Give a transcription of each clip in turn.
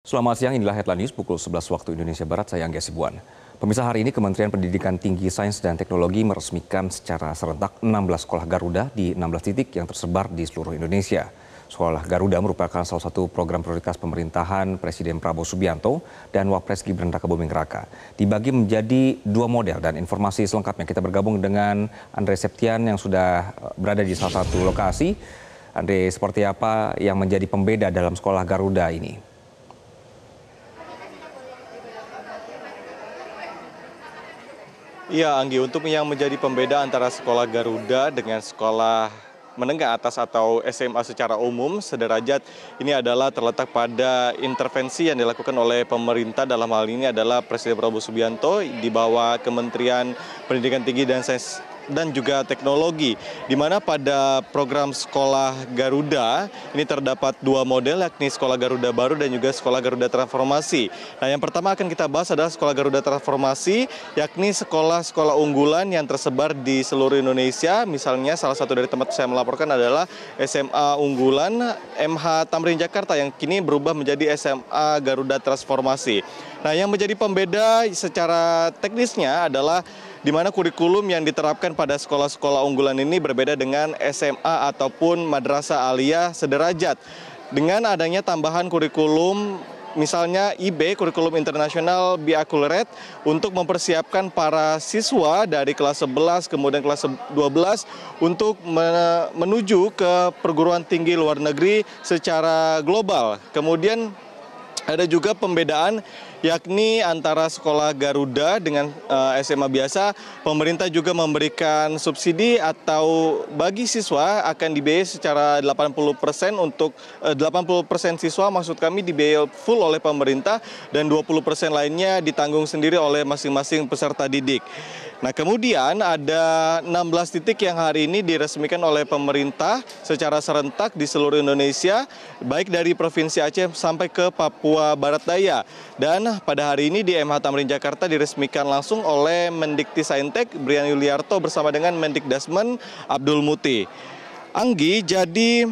Selamat siang, inilah Headline News pukul 11 waktu Indonesia Barat, saya Angga Sibuan. Pemirsa, hari ini Kementerian Pendidikan Tinggi, Sains dan Teknologi meresmikan secara serentak 16 sekolah Garuda di 16 titik yang tersebar di seluruh Indonesia. Sekolah Garuda merupakan salah satu program prioritas pemerintahan Presiden Prabowo Subianto dan Wapres Gibran Rakabuming Raka. Dibagi menjadi dua model dan informasi selengkapnya kita bergabung dengan Andre Septian yang sudah berada di salah satu lokasi. Andre, seperti apa yang menjadi pembeda dalam sekolah Garuda ini? Iya, Anggi, untuk yang menjadi pembeda antara sekolah Garuda dengan sekolah menengah atas atau SMA secara umum sederajat ini adalah terletak pada intervensi yang dilakukan oleh pemerintah, dalam hal ini adalah Presiden Prabowo Subianto di bawah Kementerian Pendidikan Tinggi dan Sains dan juga Teknologi, di mana pada program sekolah Garuda ini terdapat dua model, yakni sekolah Garuda Baru dan juga sekolah Garuda Transformasi. Nah, yang pertama akan kita bahas adalah sekolah Garuda Transformasi, yakni sekolah-sekolah unggulan yang tersebar di seluruh Indonesia. Misalnya salah satu dari tempat saya melaporkan adalah SMA unggulan MH Tamrin Jakarta yang kini berubah menjadi SMA Garuda Transformasi. Nah, yang menjadi pembeda secara teknisnya adalah di mana kurikulum yang diterapkan pada sekolah-sekolah unggulan ini berbeda dengan SMA ataupun madrasah aliyah sederajat. Dengan adanya tambahan kurikulum, misalnya IB, kurikulum internasional Biakuleret, untuk mempersiapkan para siswa dari kelas 11 kemudian kelas 12 untuk menuju ke perguruan tinggi luar negeri secara global. Kemudian ada juga pembedaan yakni antara sekolah Garuda dengan SMA biasa. Pemerintah juga memberikan subsidi atau bagi siswa akan dibiayai secara 80% untuk 80% siswa, maksud kami dibiayai full oleh pemerintah dan 20% lainnya ditanggung sendiri oleh masing-masing peserta didik. Nah, kemudian ada 16 titik yang hari ini diresmikan oleh pemerintah secara serentak di seluruh Indonesia, baik dari Provinsi Aceh sampai ke Papua Barat Daya. Dan pada hari ini di MH Tamrin Jakarta diresmikan langsung oleh Mendikti-Saintek Brian Yuliarto bersama dengan Mendikdasmen Abdul Muti. Anggi, jadi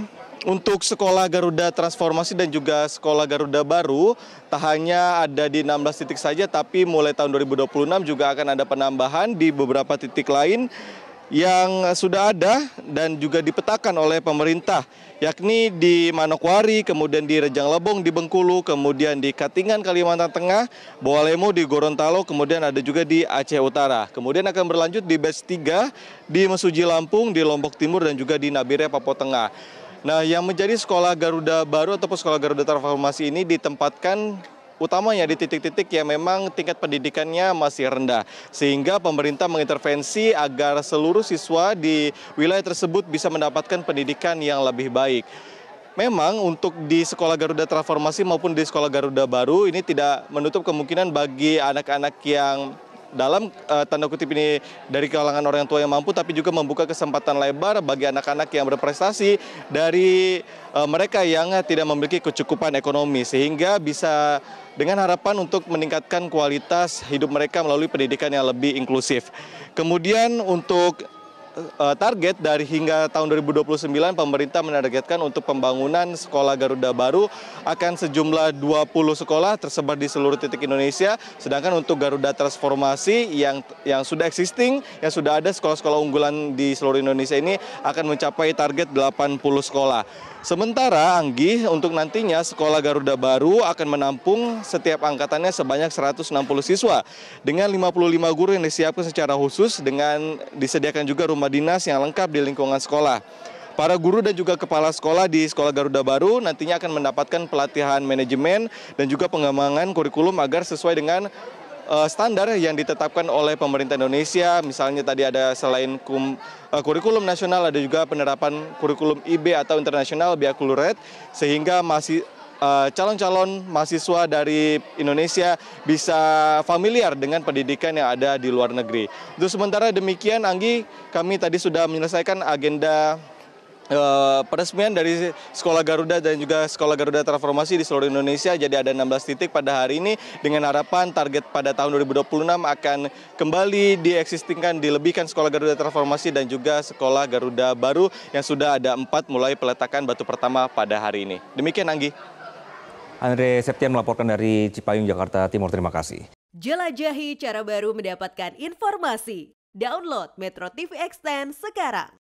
untuk sekolah Garuda Transformasi dan juga sekolah Garuda Baru tak hanya ada di 16 titik saja, tapi mulai tahun 2026 juga akan ada penambahan di beberapa titik lain yang sudah ada dan juga dipetakan oleh pemerintah, yakni di Manokwari, kemudian di Rejang Lebong di Bengkulu, kemudian di Katingan Kalimantan Tengah, Bawalemu di Gorontalo, kemudian ada juga di Aceh Utara. Kemudian akan berlanjut di batch 3 di Mesuji Lampung, di Lombok Timur dan juga di Nabire Papua Tengah. Nah, yang menjadi sekolah Garuda Baru ataupun sekolah Garuda Transformasi ini ditempatkan utamanya di titik-titik yang memang tingkat pendidikannya masih rendah, sehingga pemerintah mengintervensi agar seluruh siswa di wilayah tersebut bisa mendapatkan pendidikan yang lebih baik. Memang untuk di sekolah Garuda Transformasi maupun di sekolah Garuda Baru ini tidak menutup kemungkinan bagi anak-anak yang dalam tanda kutip ini dari kalangan orang tua yang mampu, tapi juga membuka kesempatan lebar bagi anak-anak yang berprestasi dari mereka yang tidak memiliki kecukupan ekonomi, sehingga bisa dengan harapan untuk meningkatkan kualitas hidup mereka melalui pendidikan yang lebih inklusif. Kemudian untuk target dari hingga tahun 2029 pemerintah menargetkan untuk pembangunan sekolah Garuda Baru akan sejumlah 20 sekolah tersebar di seluruh titik Indonesia, sedangkan untuk Garuda Transformasi yang sudah existing, yang sudah ada sekolah-sekolah unggulan di seluruh Indonesia ini akan mencapai target 80 sekolah. Sementara, Anggi, untuk nantinya sekolah Garuda Baru akan menampung setiap angkatannya sebanyak 160 siswa dengan 55 guru yang disiapkan secara khusus, dengan disediakan juga rumah dinas yang lengkap di lingkungan sekolah. Para guru dan juga kepala sekolah di sekolah Garuda Baru nantinya akan mendapatkan pelatihan manajemen dan juga pengembangan kurikulum agar sesuai dengan standar yang ditetapkan oleh pemerintah Indonesia. Misalnya tadi ada selain kurikulum nasional, ada juga penerapan kurikulum IB atau internasional Biakuleret, sehingga calon-calon mahasiswa dari Indonesia bisa familiar dengan pendidikan yang ada di luar negeri. Untuk sementara demikian, Anggi, kami tadi sudah menyelesaikan agenda peresmian dari sekolah Garuda dan juga sekolah Garuda Transformasi di seluruh Indonesia. Jadi ada 16 titik pada hari ini, dengan harapan target pada tahun 2026 akan kembali dieksistingkan, dilebihkan sekolah Garuda Transformasi dan juga sekolah Garuda Baru yang sudah ada 4 mulai peletakan batu pertama pada hari ini. Demikian, Anggi. Andre Septian melaporkan dari Cipayung, Jakarta Timur. Terima kasih. Jelajahi cara baru mendapatkan informasi. Download Metro TV Extend sekarang.